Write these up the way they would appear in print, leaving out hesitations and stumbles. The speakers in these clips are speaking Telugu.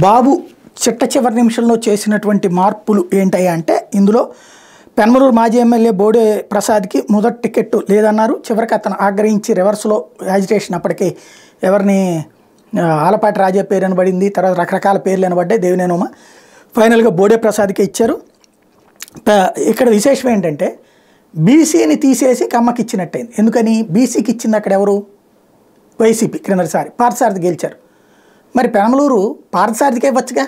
బాబు చిట్ట చివరి నిమిషంలో చేసినటువంటి మార్పులు ఏంటయ్యా అంటే ఇందులో పెనమలూరు మాజీ ఎమ్మెల్యే బోడే ప్రసాద్కి మొదటి టికెట్ లేదన్నారు. చివరికి అతను ఆగ్రహించి రివర్స్లో యాజిటేషన్ అప్పటికి ఎవరిని ఆలపాటి రాజా పేరు అనబడింది, తర్వాత రకరకాల పేర్లు అనబడ్డాయి. దేవినేనోమ ఫైనల్గా బోడే ప్రసాద్కే ఇచ్చారు. ఇక్కడ విశేషం ఏంటంటే బీసీని తీసేసి కమ్మకి ఇచ్చినట్టయింది. ఎందుకని బీసీకి ఇచ్చింది అక్కడ ఎవరు? వైసీపీ క్రిందసారి పార్థసారథి గెలిచారు. మరి పెనమలూరు పార్థసారథికే ఇవ్వచ్చుగా,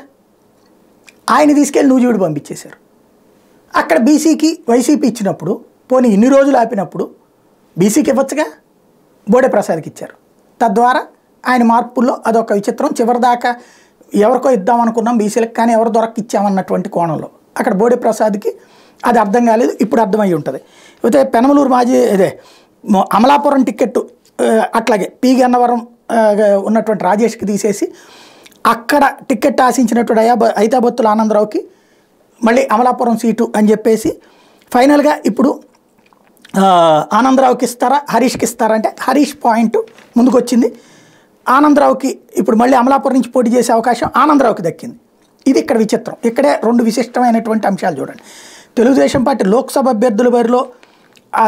ఆయన తీసుకెళ్ళి నూజివీడు పంపించేశారు. అక్కడ బీసీకి వైసీపీ ఇచ్చినప్పుడు పోనీ ఇన్ని రోజులు ఆపినప్పుడు బీసీకి ఇవ్వచ్చుగా, బోడే ప్రసాద్కి ఇచ్చారు. తద్వారా ఆయన మార్పుల్లో అదొక విచిత్రం. చివరిదాకా ఎవరికో ఇద్దామనుకున్నాం బీసీలకు, కానీ ఎవరు దొరక్క ఇచ్చామన్నటువంటి కోణంలో అక్కడ బోడే ప్రసాద్కి అది అర్థం కాలేదు. ఇప్పుడు అర్థమై ఉంటుంది. అయితే పెనమలూరు మాజీ అమలాపురం టికెట్టు అట్లాగే పి గన్నవరం ఉన్నటువంటి రాజేష్కి తీసేసి అక్కడ టికెట్ ఆశించినటువంటి ఐతాబత్తుల ఆనందరావుకి మళ్ళీ అమలాపురం సీటు అని చెప్పేసి ఫైనల్గా ఇప్పుడు ఆనందరావుకి ఇస్తారా హరీష్కి ఇస్తారా అంటే హరీష్ పాయింట్ ముందుకు వచ్చింది. ఆనందరావుకి ఇప్పుడు మళ్ళీ అమలాపురం నుంచి పోటీ చేసే అవకాశం ఆనందరావుకి దక్కింది. ఇది ఇక్కడ విచిత్రం. ఇక్కడే రెండు విశిష్టమైనటువంటి అంశాలు చూడండి. తెలుగుదేశం పార్టీ లోక్సభ అభ్యర్థుల వారిలో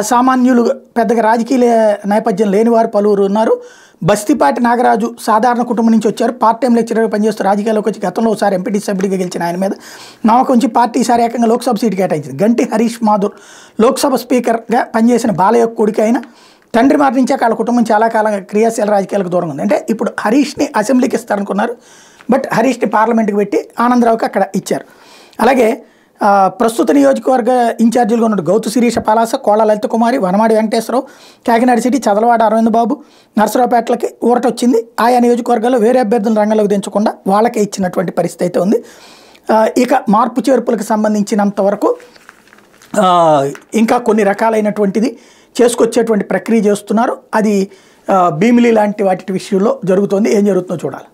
సామాన్యులు పెద్దగా రాజకీయ నేపథ్యం లేని వారు పలువురు ఉన్నారు. బస్తిపాటి నాగరాజు సాధారణ కుటుంబం నుంచి వచ్చారు. పార్ట్ టైం లెక్చరర్గా పనిచేస్తూ రాజకీయాల్లోకి వచ్చి గతంలో ఒకసారి ఎంపీటీ సభ్యుడిగా గెలిచిన ఆయన మీద నమ్మకం ఉంచి పార్టీ ఈసారి ఏకంగా లోక్సభ సీటు కేటాయించింది. గంటి హరీష్ మాధుర్ లోక్సభ స్పీకర్గా పనిచేసిన బాలయ్య కొడుకు అయిన తండ్రి మరణించాక వాళ్ళ కుటుంబం చాలా కాలం క్రియాశీల రాజకీయాలకు దూరంగా ఉంది. అంటే ఇప్పుడు హరీష్ని అసెంబ్లీకి ఇస్తారనుకున్నారు, బట్ హరీష్ని పార్లమెంట్కి పెట్టి ఆనందరావుకి అక్కడ ఇచ్చారు. అలాగే ప్రస్తుత నియోజకవర్గ ఇన్ఛార్జీలుగా ఉన్న గౌతు శిరీష పలాస, కోళ్ళ లలిత కుమారి, వనమాడి వెంకటేశ్వరరావు, కాకినాడ సిటీ, చదలవాడ అరవింద్ బాబు, నర్సరావుపేటలకి ఊరటొచ్చింది. ఆయా నియోజకవర్గాల్లో వేరే అభ్యర్థులను రంగంలోకి దించకుండా వాళ్ళకే ఇచ్చినటువంటి పరిస్థితి అయితే ఉంది. ఇక మార్పు చేర్పులకు సంబంధించినంత వరకు ఇంకా కొన్ని రకాలైనటువంటిది చేసుకొచ్చేటువంటి ప్రక్రియ చేస్తున్నారు. అది భీమిలి లాంటి వాటి విషయంలో జరుగుతుంది. ఏం జరుగుతుందో చూడాలి.